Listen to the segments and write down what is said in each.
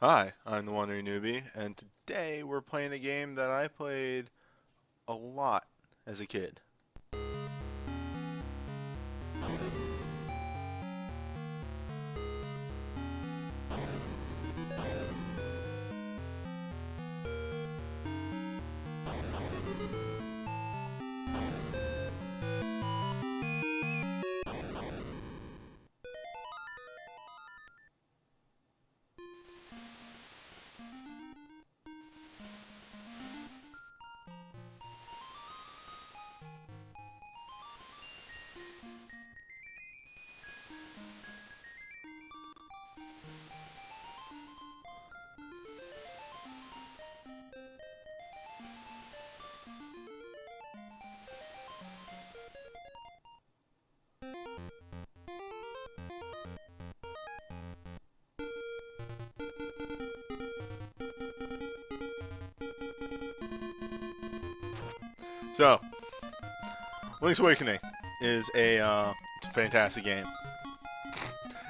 Hi, I'm the Wandering Newbie, and today we're playing a game that I played a lot as a kid. So, Link's Awakening is it's a fantastic game.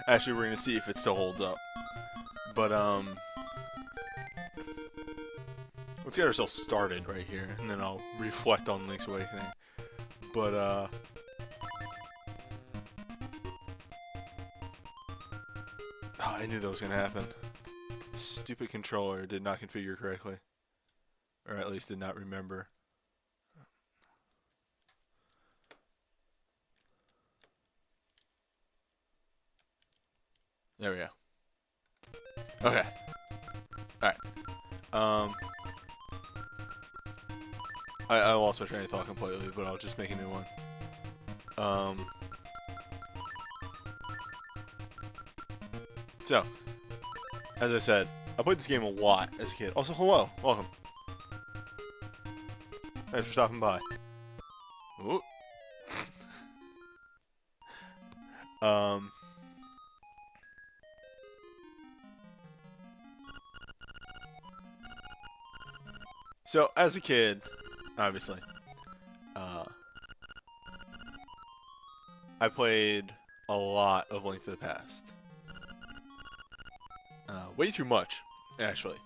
Actually, we're gonna see if it still holds up. But let's get ourselves started right here, and then I'll reflect on Link's Awakening. But oh, I knew that was gonna happen. Stupid controller did not configure correctly, or at least did not remember. There we go. Okay. Alright. I lost my train of thought completely, but I'll just make a new one. So, as I said, I played this game a lot as a kid. Also, hello. Welcome. Thanks for stopping by. Ooh. um... So, as a kid, obviously, I played a lot of Link to the Past. Way too much, actually.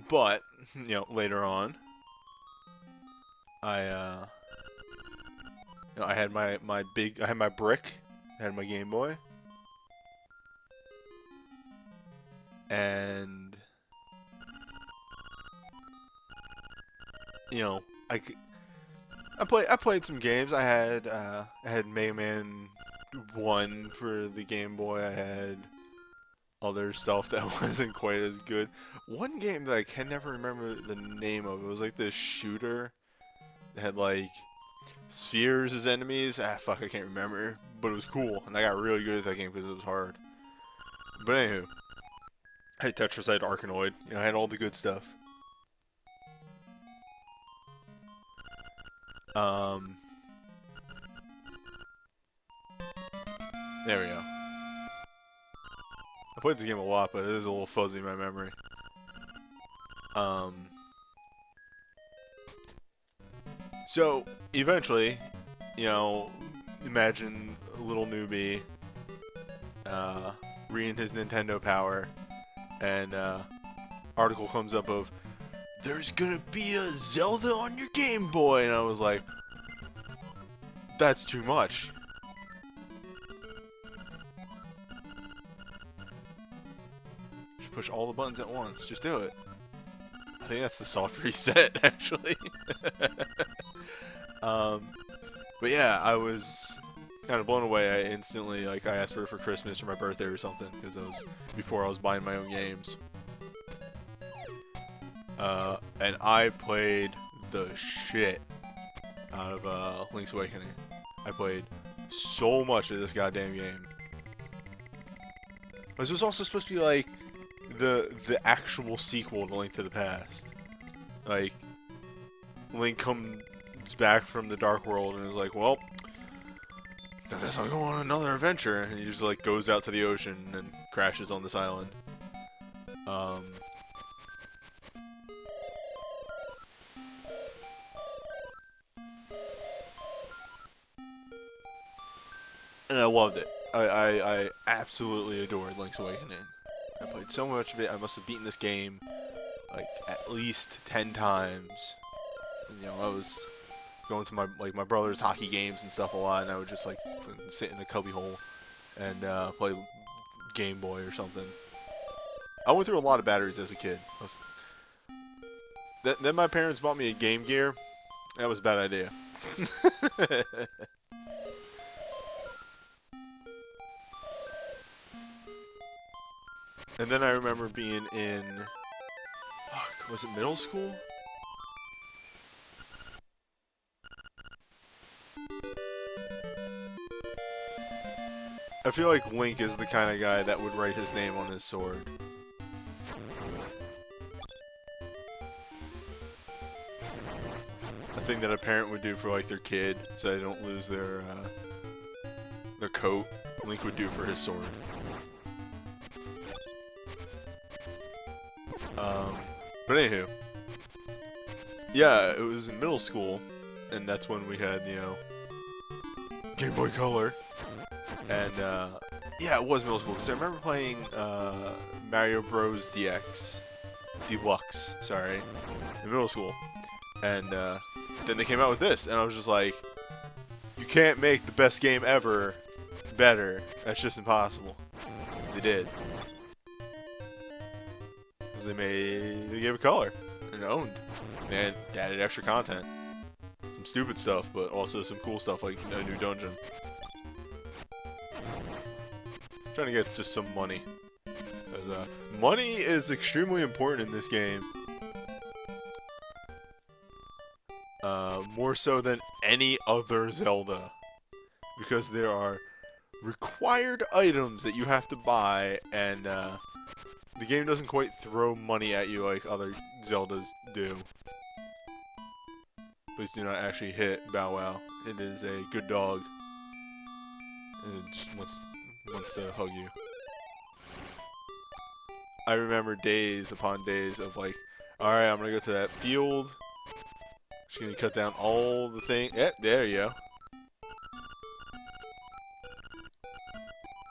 But, you know, later on, I had my brick, I had my Game Boy, and you know, I played some games. I had Mega Man 1 for the Game Boy. I had other stuff that wasn't quite as good. One game that I can never remember the name of. It was like this shooter that had like spheres as enemies. Ah, fuck, I can't remember. But it was cool, and I got really good at that game because it was hard. But anywho, I had Tetris, I had Arkanoid. You know, I had all the good stuff. There we go. I played this game a lot, but it is a little fuzzy in my memory. So, eventually, you know, imagine a little newbie, reading his Nintendo Power, and, article comes up of, there's gonna be a Zelda on your Game Boy, and I was like, that's too much. Just push all the buttons at once, just do it. I think that's the soft reset, actually. But yeah, I was kind of blown away. I instantly, like, I asked for it for Christmas or my birthday or something, because it was before I was buying my own games. And I played the shit out of Link's Awakening. I played so much of this goddamn game. This was also supposed to be like the actual sequel to Link to the Past. Like, Link comes back from the Dark World and is like, well, I guess I'll go on another adventure. And he just like goes out to the ocean and crashes on this island. And I loved it. I absolutely adored Link's Awakening. I played so much of it. I must have beaten this game like at least 10 times. You know, I was going to my brother's hockey games and stuff a lot, and I would just like sit in a cubby hole and play Game Boy or something. I went through a lot of batteries as a kid. Then my parents bought me a Game Gear. That was a bad idea. And then I remember being in, was it middle school? I feel like Link is the kind of guy that would write his name on his sword. A thing that a parent would do for like their kid so they don't lose their coat. Link would do for his sword. But anywho, yeah, it was in middle school, and that's when we had, you know, Game Boy Color, and yeah, it was middle school, because I remember playing Mario Bros. Deluxe, sorry, in middle school, and then they came out with this, and I was just like, you can't make the best game ever better, that's just impossible. They did. They gave it color and owned, and added extra content, some stupid stuff, but also some cool stuff like a new dungeon. I'm trying to get just some money, because money is extremely important in this game, more so than any other Zelda, because there are required items that you have to buy, and the game doesn't quite throw money at you like other Zeldas do. Please do not actually hit Bow Wow. It is a good dog. And it just wants to hug you. I remember days upon days of like, alright, I'm gonna go to that field. Just gonna cut down all the things. Yep, there you go.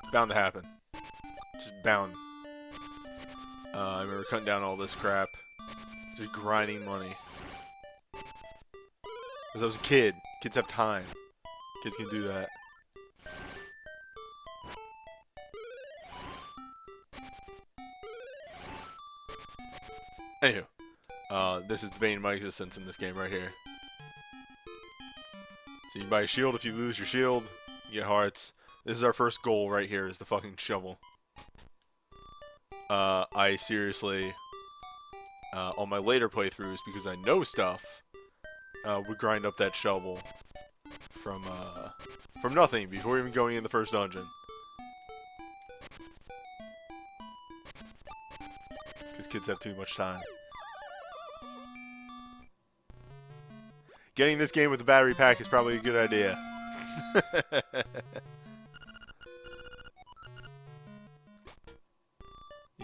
It's bound to happen. Just bound. I remember cutting down all this crap. Just grinding money. Because I was a kid. Kids have time. Kids can do that. Anywho. This is the bane of my existence in this game right here. So you buy a shield. If you lose your shield, you get hearts. This is our first goal right here, is the fucking shovel. I seriously, on my later playthroughs, because I know stuff, would grind up that shovel from nothing before even going in the first dungeon. Because kids have too much time. Getting this game with a battery pack is probably a good idea.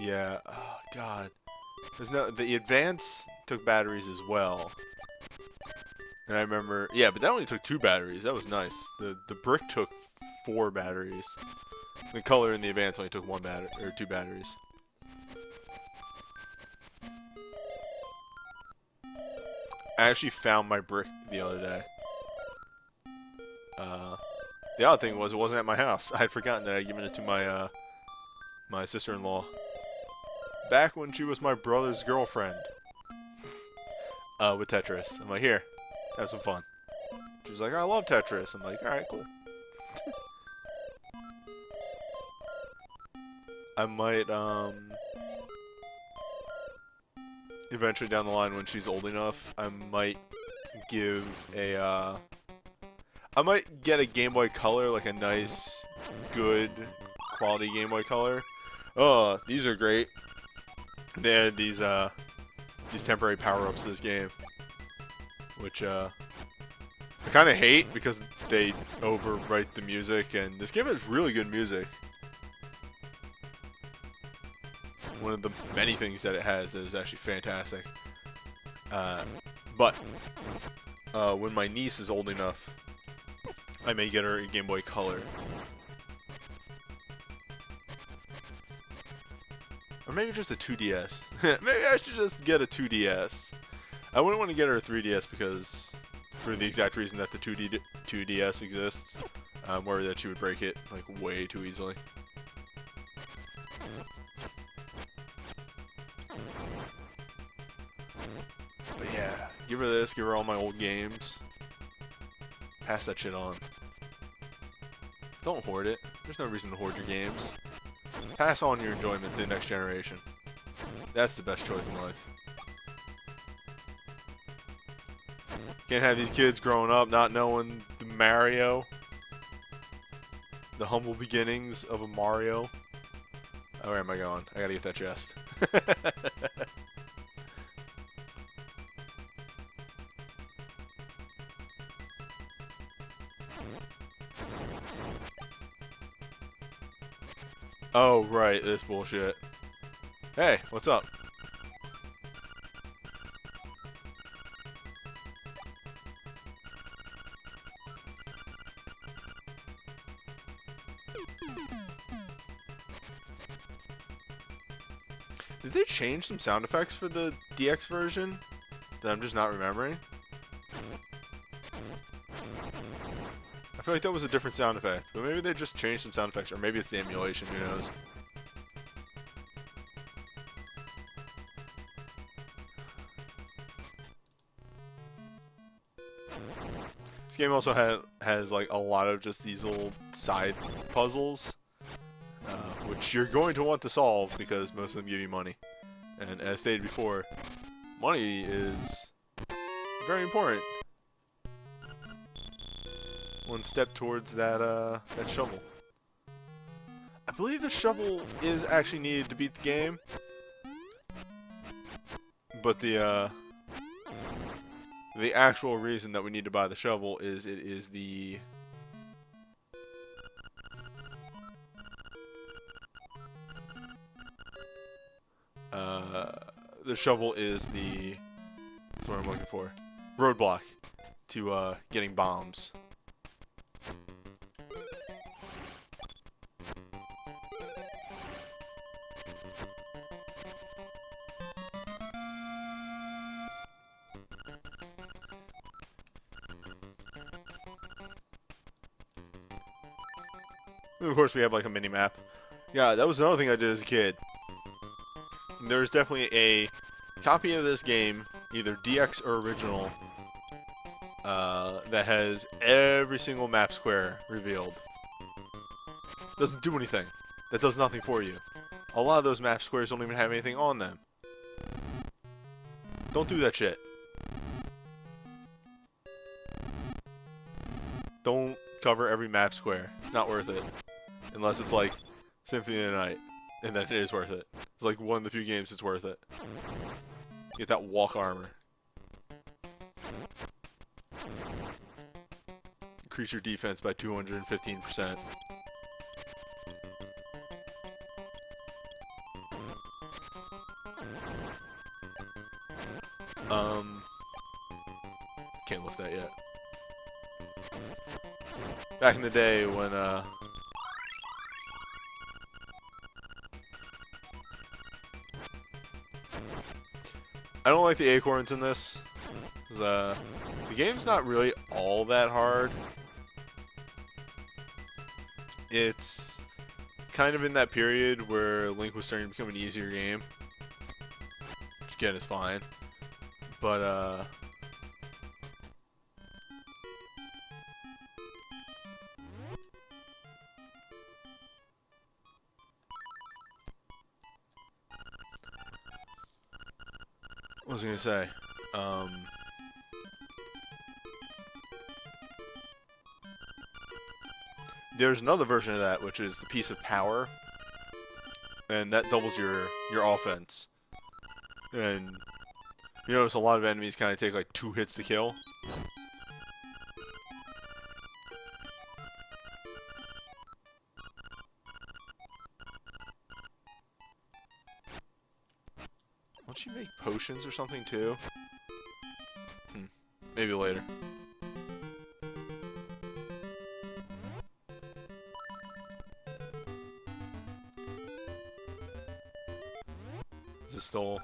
Yeah, oh god. The Advance took batteries as well. And I remember, yeah, but that only took 2 batteries. That was nice. The Brick took 4 batteries. The Color in the Advance only took 1 battery, or 2 batteries. I actually found my brick the other day. The odd thing was it wasn't at my house. I had forgotten that I had given it to my my sister-in-law. Back when she was my brother's girlfriend. With Tetris. I'm like, here, have some fun. She's like, I love Tetris. I'm like, alright, cool. I might, eventually down the line when she's old enough, I might give a, I might get a Game Boy Color, like a nice, good, quality Game Boy Color. Oh, these are great. They added these temporary power-ups to this game, which I kind of hate because they overwrite the music, and this game has really good music. One of the many things that it has that is actually fantastic. But when my niece is old enough, I may get her a Game Boy Color. Or maybe just a 2DS. Maybe I should just get a 2DS. I wouldn't want to get her a 3DS because, for the exact reason that the 2DS exists, I'm worried that she would break it like way too easily. But yeah, give her this, give her all my old games. Pass that shit on. Don't hoard it. There's no reason to hoard your games. Pass on your enjoyment to the next generation. That's the best choice in life. Can't have these kids growing up not knowing the Mario. The humble beginnings of a Mario. Oh, where am I going? I gotta get that chest. Oh, right, this bullshit. Hey, what's up? Did they change some sound effects for the DX version that I'm just not remembering? I feel like that was a different sound effect, but maybe they just changed some sound effects, or maybe it's the emulation, who knows. This game also has like a lot of just these little side puzzles, which you're going to want to solve because most of them give you money. And as stated before, money is very important. One step towards that that shovel. I believe the shovel is actually needed to beat the game, but the actual reason that we need to buy the shovel is it is the shovel is that's what I'm looking for. Roadblock to getting bombs. And of course, we have like a mini map. Yeah, that was another thing I did as a kid. There's definitely a copy of this game, either DX or original, that has every single map square revealed. Doesn't do anything. That does nothing for you. A lot of those map squares don't even have anything on them. Don't do that shit. Don't cover every map square. It's not worth it. Unless it's like Symphony of the Night. And then it is worth it. It's like one of the few games it's worth it. Get that walk armor. Increase your defense by 215%. Can't lift that yet. Back in the day when, I don't like the acorns in this. The game's not really all that hard. It's kind of in that period where Link was starting to become an easier game. Which again is fine. But, what was I gonna say? There's another version of that, which is the Piece of Power, and that doubles your offense. And you notice a lot of enemies kind of take like 2 hits to kill. Won't she make potions or something too? Maybe later. to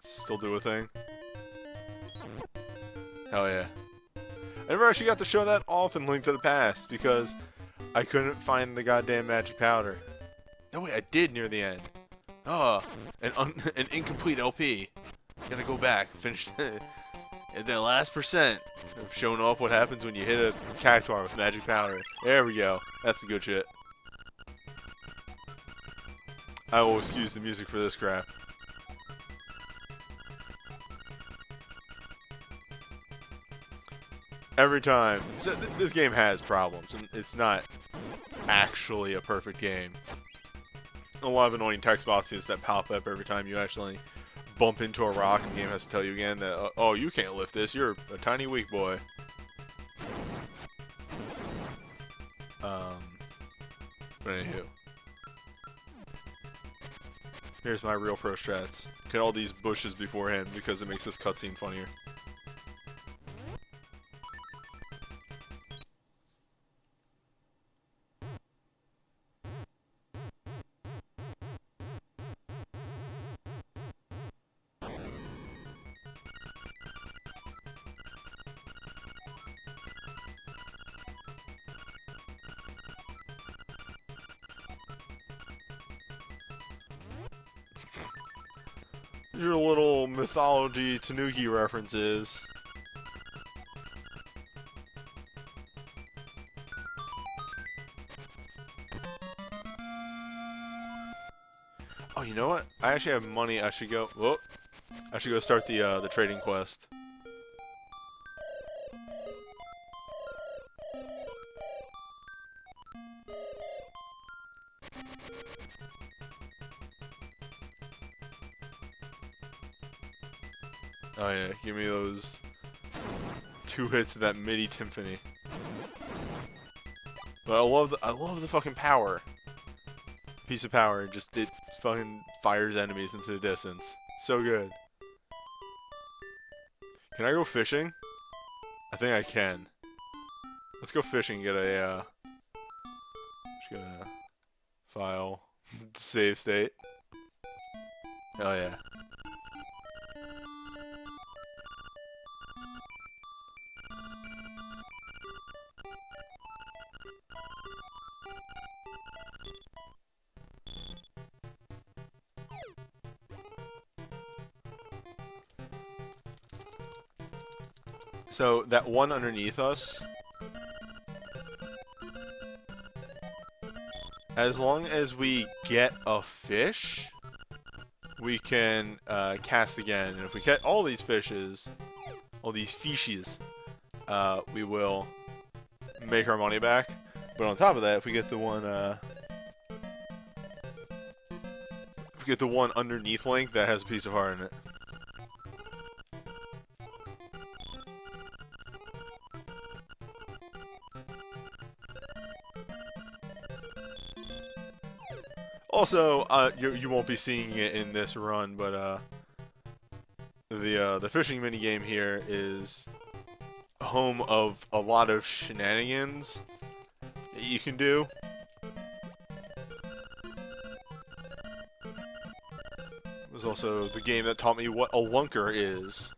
still do a thing. Hell yeah. I never actually got to show that off in Link to the Past because I couldn't find the goddamn magic powder. No, wait, I did near the end. Oh, an incomplete LP. Gotta go back, finish at that last percent of showing off what happens when you hit a cactuar with magic powder. There we go. That's the good shit. I will excuse the music for this crap. Every time. So this game has problems, and it's not actually a perfect game. A lot of annoying text boxes that pop up every time you actually bump into a rock, and the game has to tell you again that, oh, you can't lift this, you're a tiny weak boy. But anywho. Here's my real pro strats. Get all these bushes beforehand because it makes this cutscene funnier. Your little mythology Tanuki references. Oh, you know what? I actually have money. I should go. Whoop! I should go start the trading quest. Oh yeah, give me those 2 hits of that MIDI timpani. But I love the fucking power. Piece of power, just it fucking fires enemies into the distance. So good. Can I go fishing? I think I can. Let's go fishing and get a just get a file. Save state. Hell yeah. So, that one underneath us, as long as we get a fish, we can cast again. And if we get all these fishes, all these fishes, we will make our money back. But on top of that, if we get the one underneath Link that has a piece of heart in it. Also, you won't be seeing it in this run, but the fishing minigame here is home of a lot of shenanigans that you can do. It was also the game that taught me what a lunker is.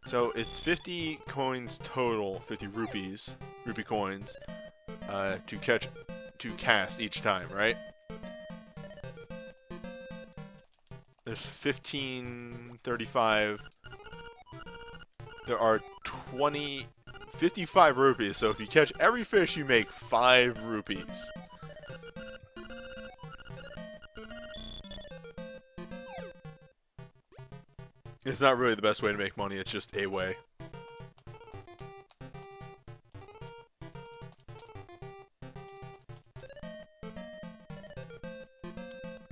So it's 50 coins total, 50 rupees, rupee coins. To cast each time, right? There's 1535. There are 55 rupees. So if you catch every fish, you make 5 rupees. It's not really the best way to make money. It's just a way.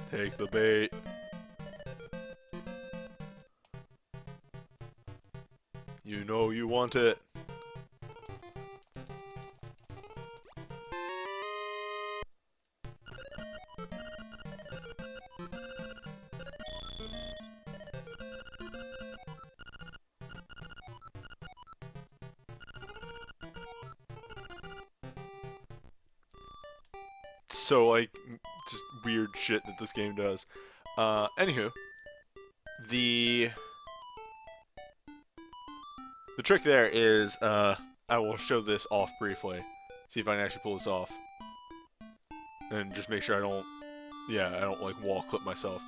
Take the bait. You know you want it. So, like, just weird shit that this game does. Anywho, the trick there is, I will show this off briefly. See if I can actually pull this off. And just make sure I don't, I don't like wall clip myself.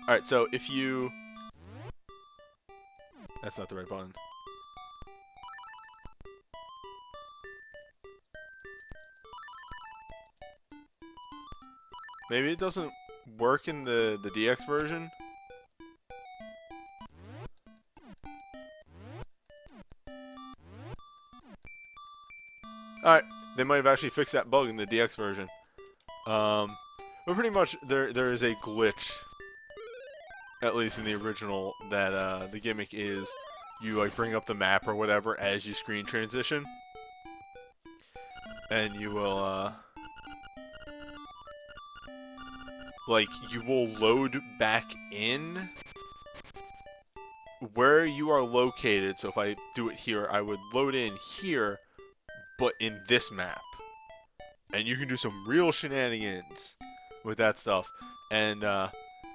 Alright, so if you, that's not the right button. Maybe it doesn't work in the DX version? Alright, they might have actually fixed that bug in the DX version. But pretty much there is a glitch, at least in the original, that the gimmick is you like bring up the map or whatever as you screen transition. And you will like you will load back in where you are located. So if I do it here, I would load in here, but in this map. And you can do some real shenanigans with that stuff. And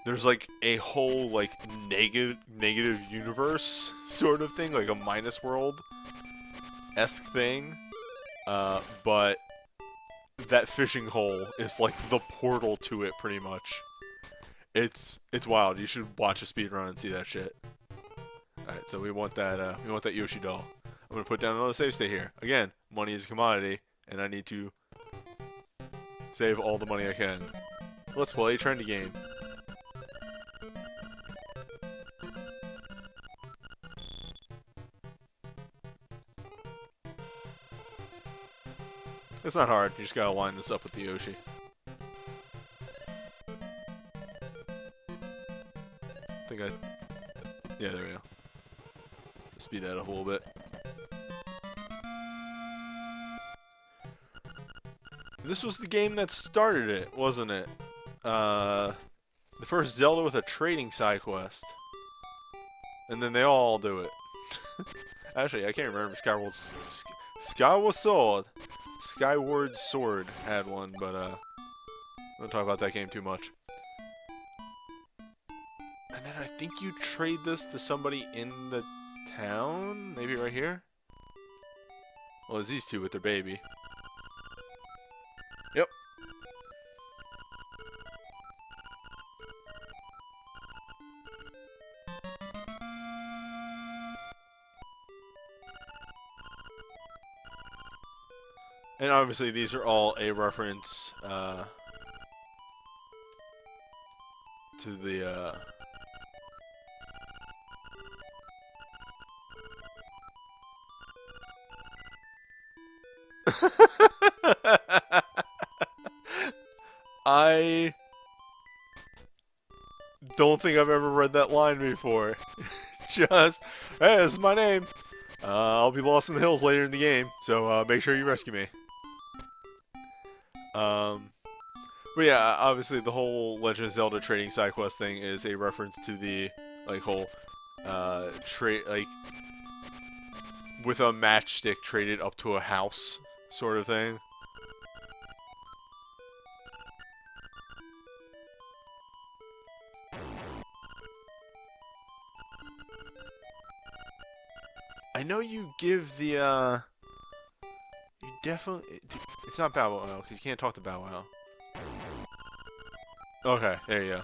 there's like a whole like negative universe sort of thing, like a minus world-esque thing. But that fishing hole is like the portal to it, pretty much. It's wild. You should watch a speedrun and see that shit. Alright, so we want that Yoshi doll. I'm gonna put down another save state here. Again, money is a commodity, and I need to save all the money I can. Let's play trendy game. It's not hard, you just gotta line this up with the Yoshi. Yeah, there we go. Speed that up a little bit. This was the game that started it, wasn't it? The first Zelda with a trading side quest. And then they all do it. Actually, I can't remember Skyward Sword had one, but I don't talk about that game too much. And then I think you trade this to somebody in the town? Maybe right here? Well, it's these two with their baby. Yep. And obviously these are all a reference to the I don't think I've ever read that line before. Just, hey, this is my name. I'll be lost in the hills later in the game, so make sure you rescue me. But yeah, obviously the whole Legend of Zelda trading side quest thing is a reference to the like whole trade, like with a matchstick traded up to a house sort of thing. I know you give the you definitely, it's not Bow Wow because you can't talk to Bow Wow. Okay, there you go.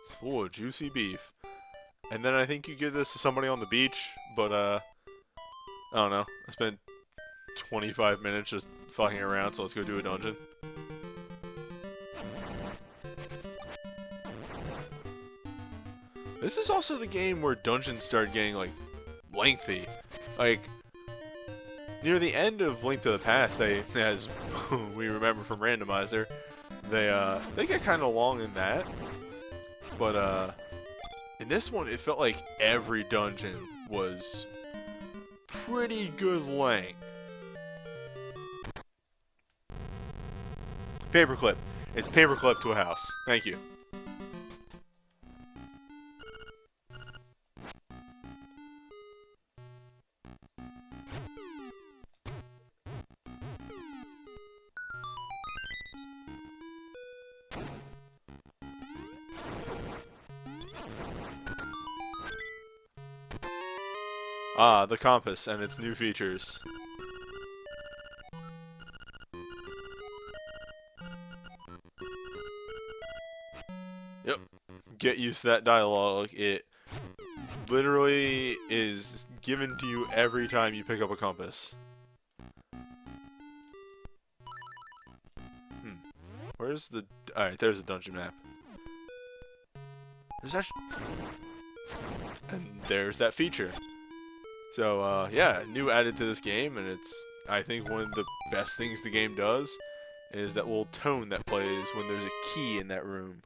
It's full of juicy beef. And then I think you give this to somebody on the beach, but I don't know. I spent 25 minutes just fucking around, so let's go do a dungeon. This is also the game where dungeons started getting, like, lengthy. Like, near the end of Link to the Past, they, as we remember from Randomizer, they get kind of long in that. But, in this one, it felt like every dungeon was pretty good length. Paperclip. It's paperclip to a house. Thank you. Ah, the compass and its new features. Yep. Get used to that dialogue. It literally is given to you every time you pick up a compass. Where's the... Alright, there's a dungeon map. There's actually... And there's that feature. So, yeah, new added to this game, and it's, I think, one of the best things the game does, is that little tone that plays when there's a key in that room.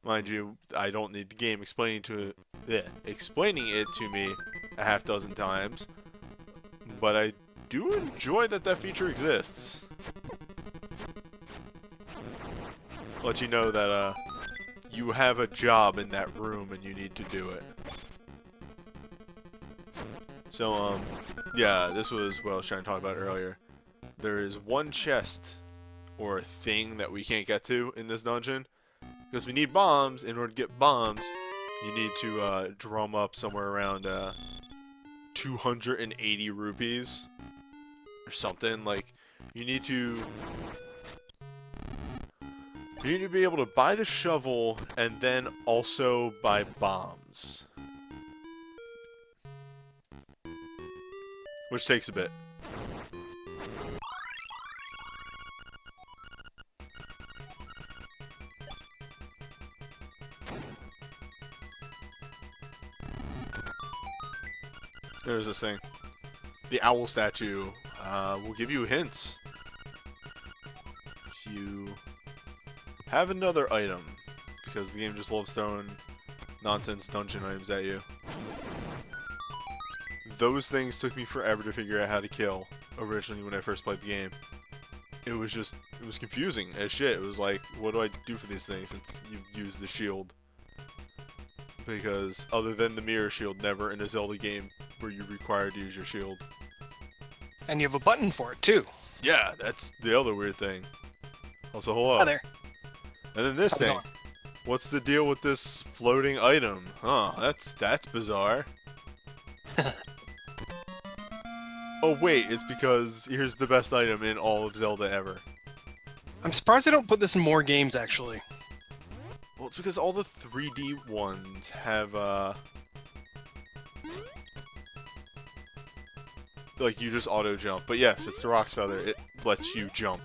Mind you, I don't need the game explaining it to me a half dozen times, but I do enjoy that that feature exists. Let you know that you have a job in that room and you need to do it. So yeah, this was what I was trying to talk about earlier. There is one chest or thing that we can't get to in this dungeon because we need bombs. In order to get bombs, you need to drum up somewhere around 280 rupees or something. Like, you need to be able to buy the shovel and then also buy bombs, which takes a bit. There's this thing. The owl statue will give you hints. If you have another item, because the game just loves throwing nonsense dungeon items at you. Those things took me forever to figure out how to kill originally when I first played the game. It was confusing as shit. It was like, what do I do for these things since you use the shield? Because other than the mirror shield, never in a Zelda game were you required to use your shield. And you have a button for it, too. Yeah, that's the other weird thing. Also, hello. Hi there. And then this How's it thing. going? What's the deal with this floating item? Huh, that's bizarre. Oh wait, it's because here's the best item in all of Zelda ever. I'm surprised they don't put this in more games, actually. Well, it's because all the 3D ones have, like, you just auto-jump. But yes, it's the Rock's Feather. It lets you jump.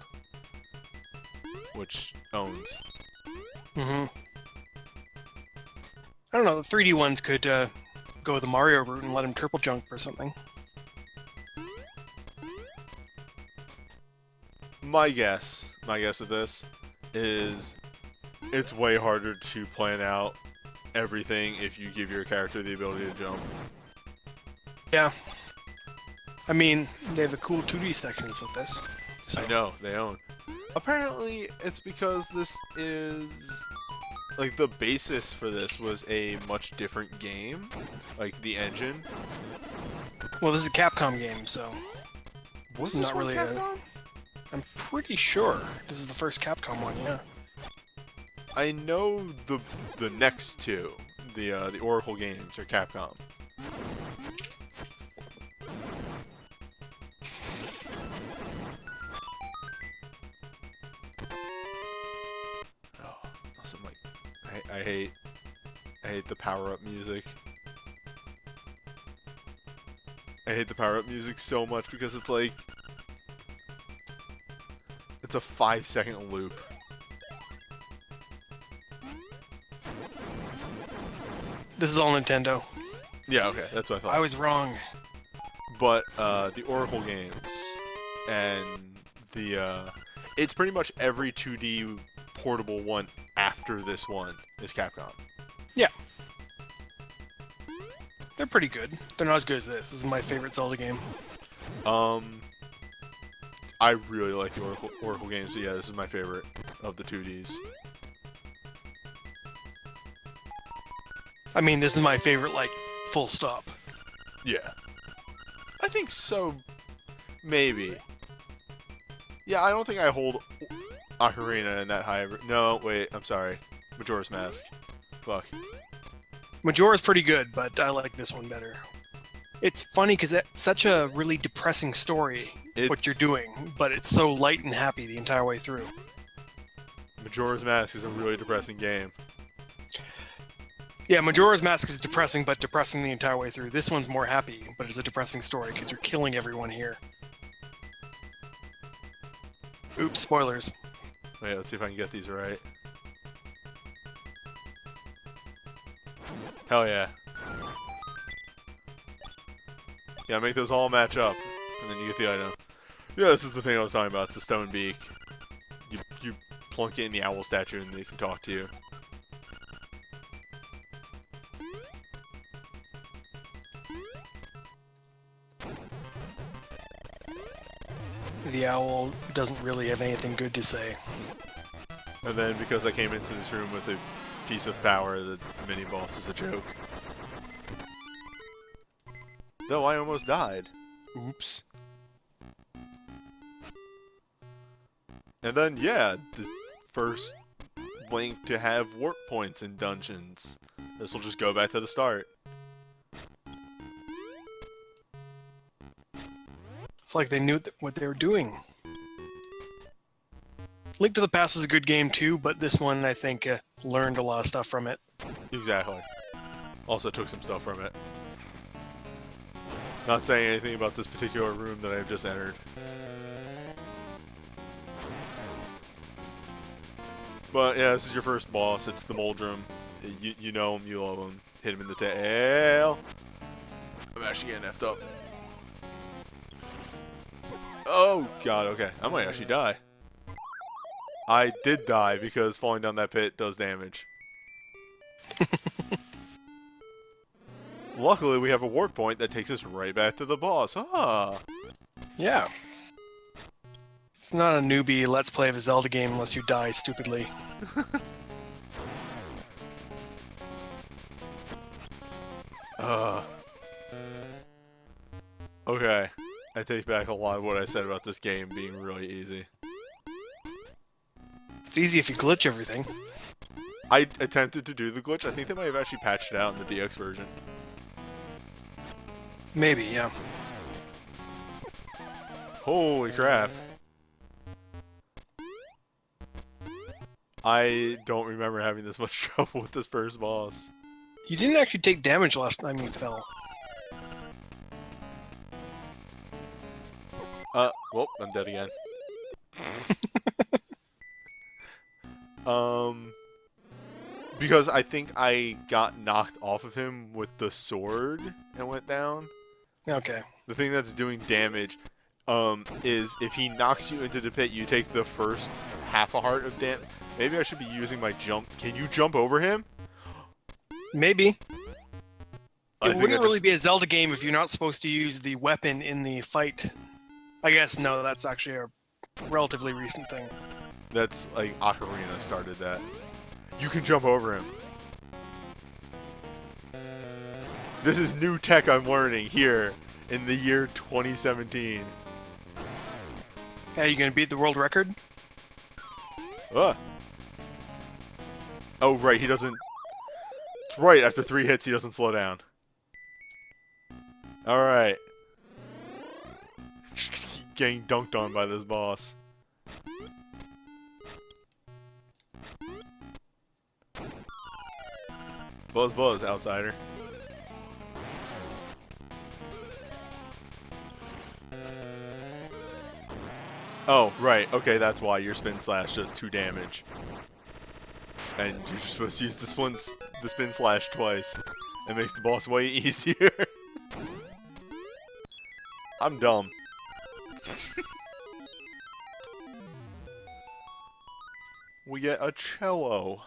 Which owns. Mm-hmm. I don't know, the 3D ones could go the Mario route and let him triple jump or something. My guess of this is it's way harder to plan out everything if you give your character the ability to jump. Yeah. I mean, they have the cool 2D sections with this. So. I know, they own. Apparently, it's because this is... like, the basis for this was a much different game. Like, the engine. Well, this is a Capcom game, so... Was this not really Capcom? I'm pretty sure this is the first Capcom one, yeah. I know the next two, the Oracle games, are Capcom. Oh, also, like, I hate the power-up music. I hate the power-up music so much because it's like, it's a 5-second loop. This is all Nintendo. Yeah, okay, that's what I thought. I was wrong. But the Oracle games and the it's pretty much every 2D portable one after this one is Capcom. Yeah. They're pretty good. They're not as good as this. This is my favorite Zelda game. I really like the Oracle games, so yeah, this is my favorite of the 2Ds. I mean, this is my favorite, like, full stop. Yeah. I think so. Maybe. Yeah, I don't think I hold Ocarina in that high. No, wait, I'm sorry. Majora's Mask. Fuck. Majora's pretty good, but I like this one better. It's funny because it's such a really depressing story, what you're doing, but it's so light and happy the entire way through. Majora's Mask is a really depressing game. Yeah, Majora's Mask is depressing, but depressing the entire way through. This one's more happy, but it's a depressing story because you're killing everyone here. Oops, spoilers. Wait, let's see if I can get these right. Hell yeah. Yeah, make those all match up, and then you get the item. Yeah, this is the thing I was talking about. It's the stone beak. You plunk it in the owl statue, and they can talk to you. The owl doesn't really have anything good to say. And then, because I came into this room with a piece of power, the mini-boss is a joke. Though I almost died. Oops. And then, yeah, the first Link to have warp points in dungeons. This will just go back to the start. It's like they knew what they were doing. Link to the Past is a good game too, but this one, I think, learned a lot of stuff from it. Exactly. Also took some stuff from it. Not saying anything about this particular room that I've just entered. But yeah, this is your first boss. It's the Moldrum. You know him, you love him. Hit him in the tail. I'm actually getting effed up. Oh god, okay. I might actually die. I did die because falling down that pit does damage. Luckily, we have a warp point that takes us right back to the boss. Ah. Yeah. It's not a newbie Let's Play of a Zelda game unless you die stupidly. Okay. I take back a lot of what I said about this game being really easy. It's easy if you glitch everything. I attempted to do the glitch. I think they might have actually patched it out in the DX version. Maybe, yeah. Holy crap. I don't remember having this much trouble with this first boss. You didn't actually take damage last time you fell. Well, I'm dead again. Because I think I got knocked off of him with the sword and went down. Okay. The thing that's doing damage, is if he knocks you into the pit, you take the first half a heart of damage. Maybe I should be using my jump. Can you jump over him? Maybe. I It think wouldn't I really just- be a Zelda game if you're not supposed to use the weapon in the fight. I guess, no, that's actually a relatively recent thing. That's like Ocarina started that. You can jump over him. This is new tech I'm learning here in the year 2017. Hey, you gonna beat the world record? Ah. Oh, right, he doesn't... Right, after 3 hits, he doesn't slow down. Alright. Getting dunked on by this boss. Buzz buzz, outsider. Oh, right. Okay, that's why your spin slash does 2 damage. And you're just supposed to use the spin slash twice. It makes the boss way easier. I'm dumb. We get a cello.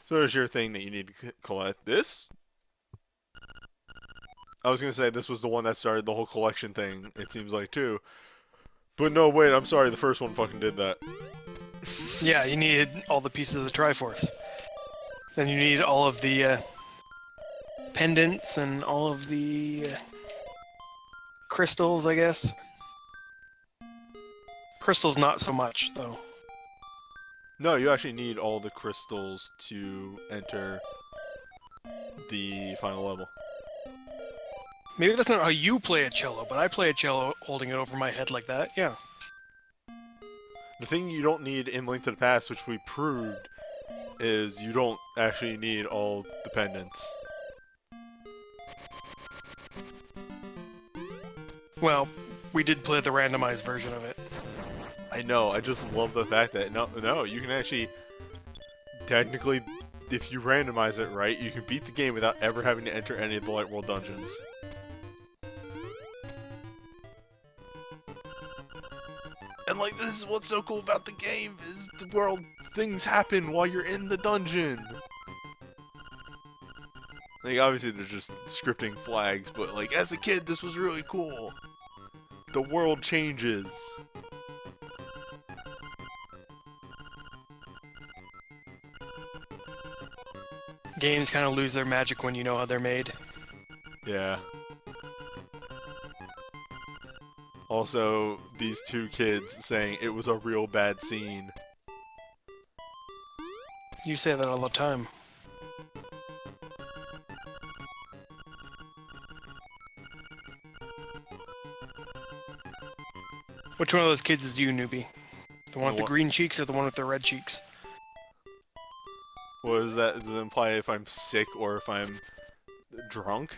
So there's your thing that you need to collect. This? I was gonna say this was the one that started the whole collection thing, it seems like, too. But no, wait, I'm sorry, the first one fucking did that. Yeah, you needed all the pieces of the Triforce. Then you need all of the pendants and all of the crystals, I guess. Crystal's not so much, though. No, you actually need all the crystals to enter the final level. Maybe that's not how you play a cello, but I play a cello holding it over my head like that, yeah. The thing you don't need in Link to the Past, which we proved, is you don't actually need all the pendants. Well, we did play the randomized version of it. I know, I just love the fact that, no, you can actually, technically, if you randomize it right, you can beat the game without ever having to enter any of the Light World dungeons. And like, this is what's so cool about the game, is the world, things happen while you're in the dungeon. Like, obviously they're just scripting flags, but like, as a kid, this was really cool. The world changes. Games kind of lose their magic when you know how they're made. Yeah. Also, these two kids saying it was a real bad scene. You say that all the time. Which one of those kids is you, newbie? The one with the green cheeks or the one with the red cheeks? What is that? Does it imply if I'm sick or if I'm drunk?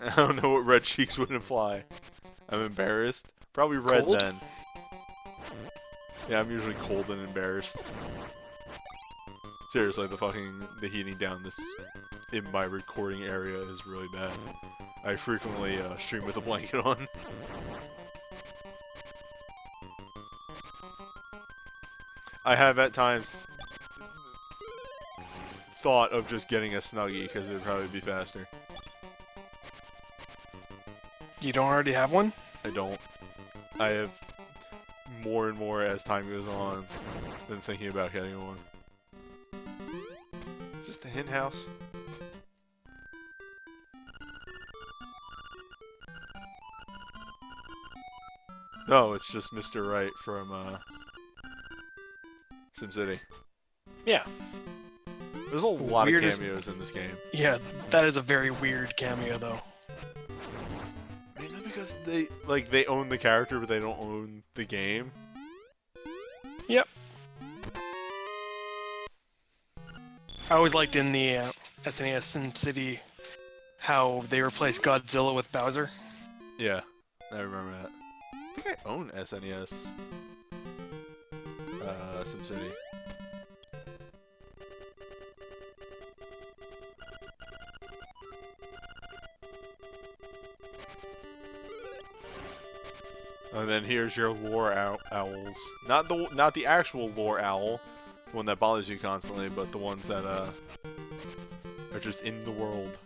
I don't know what red cheeks would imply. I'm embarrassed. Probably red Cold? then. Yeah, I'm usually cold and embarrassed. Seriously, the heating down this in my recording area is really bad. I frequently stream with a blanket on. I have at times thought of just getting a Snuggie because it would probably be faster. You don't already have one? I don't. I have more and more as time goes on been thinking about getting one. Is this the hen house? No, it's just Mr. Right from SimCity. Yeah. There's a lot of Weirdest- cameos in this game. Yeah, that is a very weird cameo, though. Mainly because they own the character, but they don't own the game. Yep. I always liked in the SNES SimCity how they replaced Godzilla with Bowser. Yeah, I remember that. I think I own SNES SimCity. And then here's your lore owls. Not the actual lore owl, the one that bothers you constantly, but the ones that are just in the world.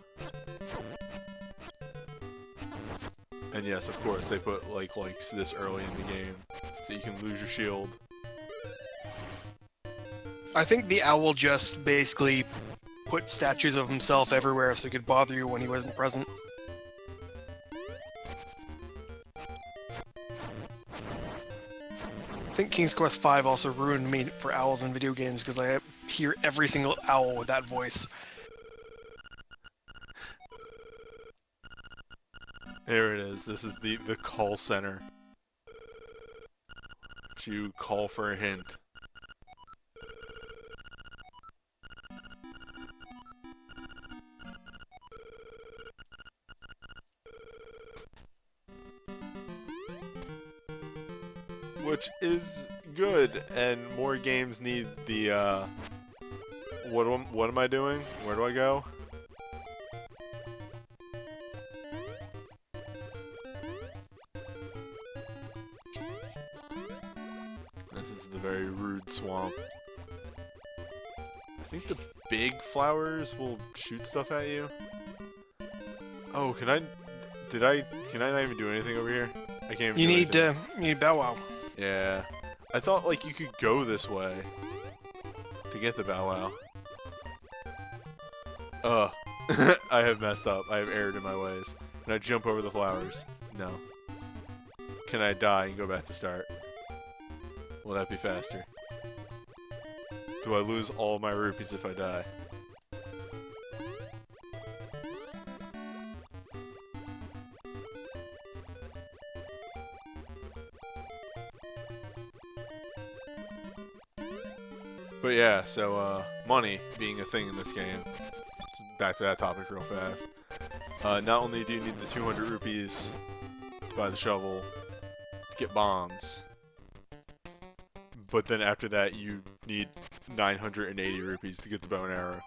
And yes, of course, they put likes this early in the game, so you can lose your shield. I think the owl just basically put statues of himself everywhere so he could bother you when he wasn't present. I think King's Quest V also ruined me for owls in video games because I hear every single owl with that voice. There it is. This is the call center. To call for a hint. Which is good, and more games need the, what am I doing? Where do I go? This is the very rude swamp. I think the big flowers will shoot stuff at you. Oh, can I not even do anything over here? I can't even You do need anything. you need Bow Wow. Yeah. I thought, like, you could go this way to get the Bow Wow. I have messed up. I have erred in my ways. Can I jump over the flowers? No. Can I die and go back to start? Will that be faster? Do I lose all my rupees if I die? But yeah, so money being a thing in this game. Back to that topic real fast. Not only do you need the 200 rupees to buy the shovel to get bombs, but then after that you need 980 rupees to get the bow and arrow.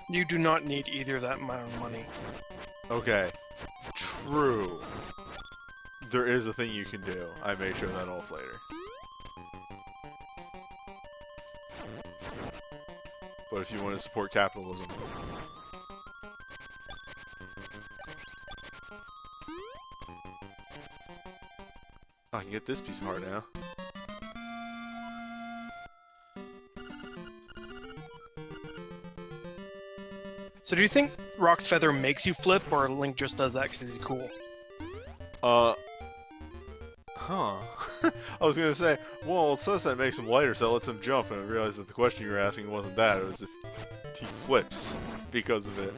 You do not need either of that amount of money. Okay, true. There is a thing you can do. I may show that off later. But if you want to support capitalism. Oh, I can get this piece of heart now. So do you think Rock's Feather makes you flip, or Link just does that because he's cool? I was gonna say, well, it says that makes him lighter, so it lets him jump, and I realized that the question you were asking wasn't that, it was if he flips because of it.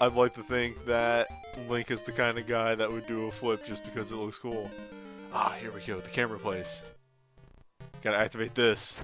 I'd like to think that Link is the kind of guy that would do a flip just because it looks cool. Ah, here we go, the camera plays. Gotta activate this.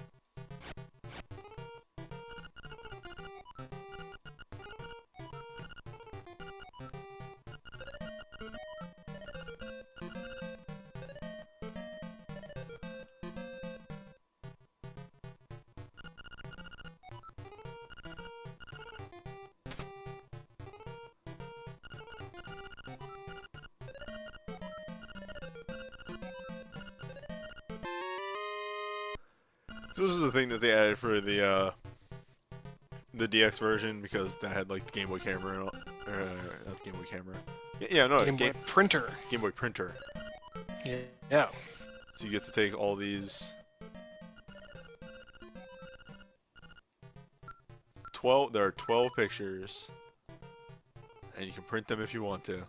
So this is the thing that they added for the DX version, because that had like the Game Boy camera, not the Game Boy camera. Yeah, no, Game Boy printer. Game Boy printer. Yeah. So you get to take all these 12. There are 12 pictures, and you can print them if you want to.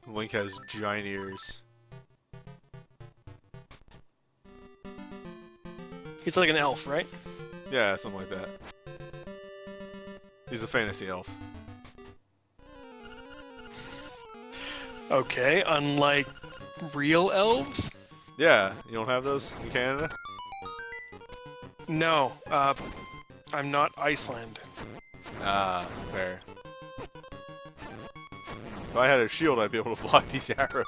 Link has giant ears. He's like an elf, right? Yeah, something like that. He's a fantasy elf. Okay, unlike real elves? Yeah, you don't have those in Canada? No, I'm not Iceland. Ah, fair. If I had a shield, I'd be able to block these arrows.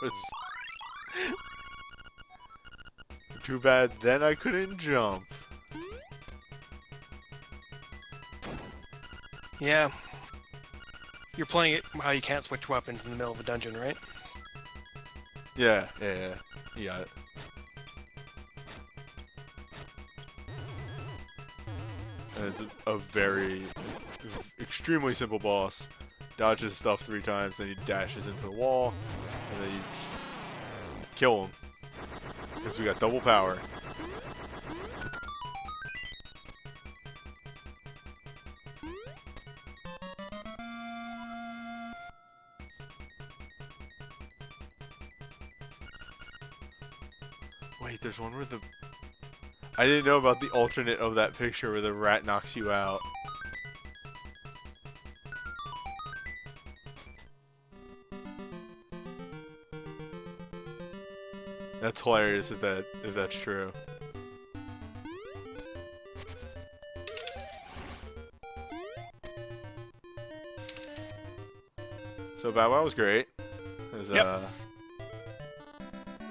Too bad then I couldn't jump. Yeah. You're playing it how you can't switch weapons in the middle of a dungeon, right? Yeah. You got it. And it's a very, extremely simple boss. Dodges stuff 3 times, then he dashes into the wall, and then you kill him. Because we got double power. Wait, there's one where the... I didn't know about the alternate of that picture where the rat knocks you out. That's hilarious if that's true. So Bow Wow was great. Yep.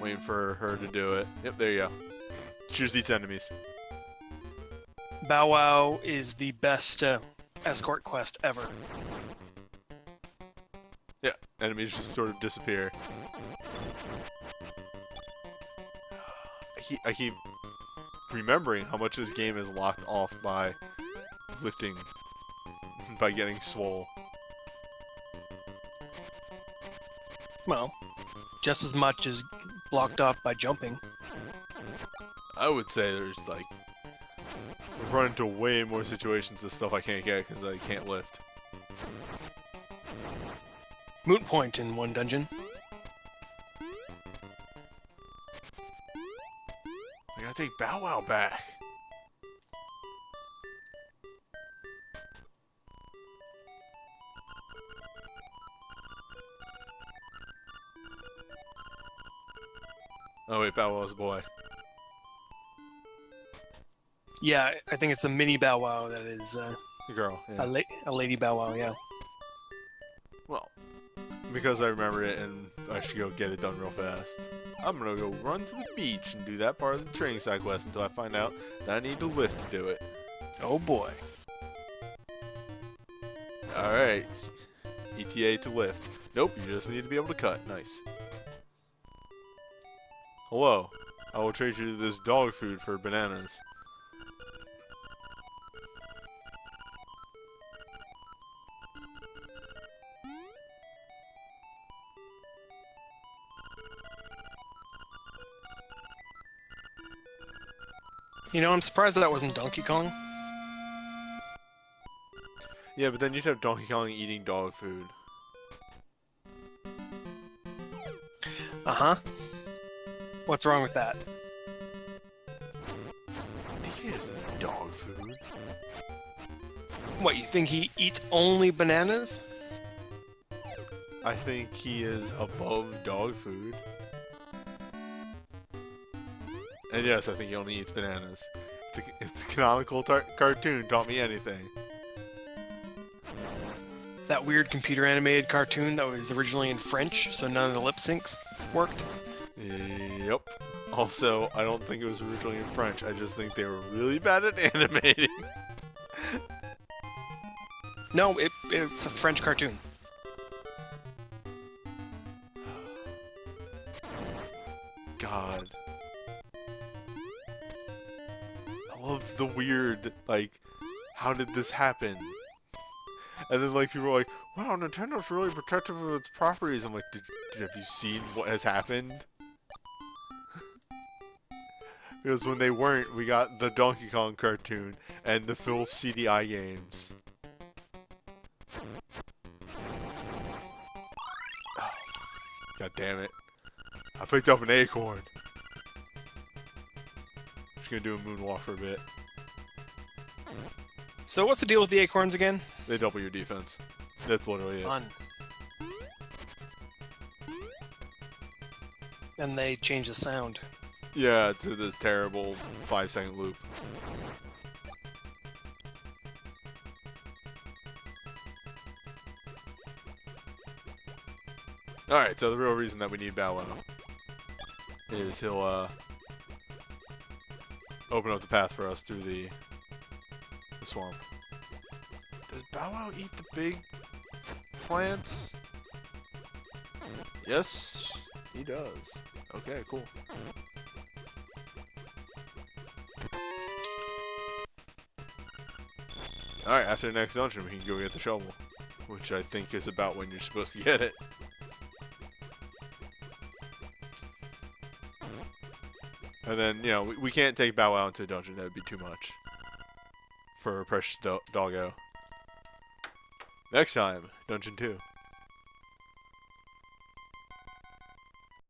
Waiting for her to do it. Yep, there you go. Choose these enemies. Bow Wow is the best escort quest ever. Yeah, enemies just sort of disappear. I keep remembering how much this game is locked off by lifting, by getting swole. Well, just as much as blocked off by jumping. I would say there's like, I've run into way more situations of stuff I can't get because I can't lift. Moot point in one dungeon. take Bow Wow back. Oh wait, Bow Wow's a boy. Yeah, I think it's the mini Bow Wow that is The girl, yeah. a lady Bow Wow, yeah. Well, because I remember it and I should go get it done real fast. I'm gonna go run to the beach and do that part of the training side quest until I find out that I need to lift to do it. Oh boy. Alright. ETA to lift. Nope, you just need to be able to cut. Nice. Hello. I will trade you this dog food for bananas. You know, I'm surprised that wasn't Donkey Kong. Yeah, but then you'd have Donkey Kong eating dog food. Uh-huh. What's wrong with that? I think it is dog food. What, you think he eats only bananas? I think he is above dog food. And yes, I think he only eats bananas. If the canonical cartoon taught me anything. That weird computer animated cartoon that was originally in French, so none of the lip syncs worked? Yep. Also, I don't think it was originally in French. I just think they were really bad at animating. No, it's a French cartoon. God. I love the weird, like, how did this happen? And then, like, people are like, wow, Nintendo's really protective of its properties. I'm like, have you seen what has happened? Because when they weren't, we got the Donkey Kong cartoon and the Phil CDI games. God damn it. I picked up an acorn. Just gonna do a moonwalk for a bit. So what's the deal with the acorns again? They double your defense. That's literally it. Fun. And they change the sound. Yeah, to this terrible 5-second loop. Alright, so the real reason that we need Bow Wow is he'll open up the path for us through the swamp. Does Bow Wow eat the big plants? Yes, he does. Okay, cool. Alright, after the next dungeon we can go get the shovel, which I think is about when you're supposed to get it. And then, you know, we can't take Bow Wow into a dungeon, that would be too much for a precious doggo. Next time, Dungeon 2.